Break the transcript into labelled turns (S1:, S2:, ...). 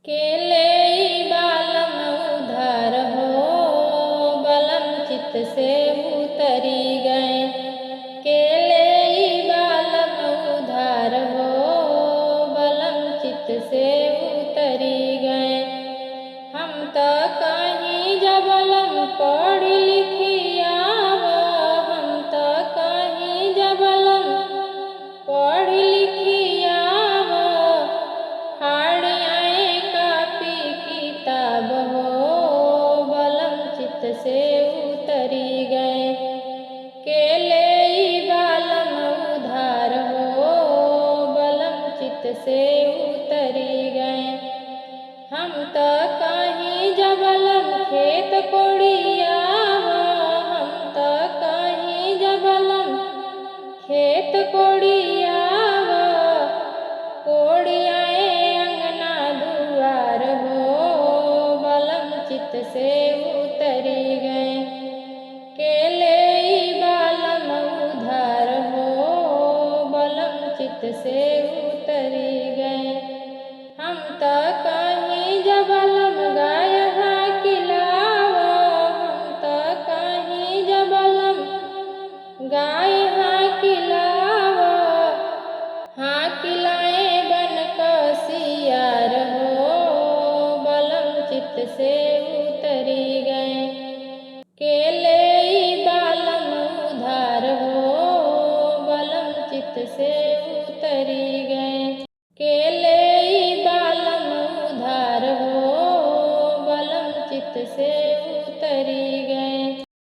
S1: केले बालम उधार हो, बलम चित से उतरी गए। केले बालम उधार हो, बलम चित से उतरी गए। हम तो कहीं जबलम पढ़ लिखिया हो, हम तो कहीं जबलम पढ़ लिखिया हो। हाड़ियाँ कापी किताब हो, बलम चित से उतरी गए। केले बालम उधार हो, बलम चित से उतरी गए। हम तो कहीं जबलम खेत कोड़िया हो, हम तो कहीं जबलम खेत कोड़िया हो। कोड़ियाए अंगना दुआर हो, बलम चित से उतरी गए। केले बालम उधार हो, बलम चित से उतरी गए। हम तो कहीं जबलम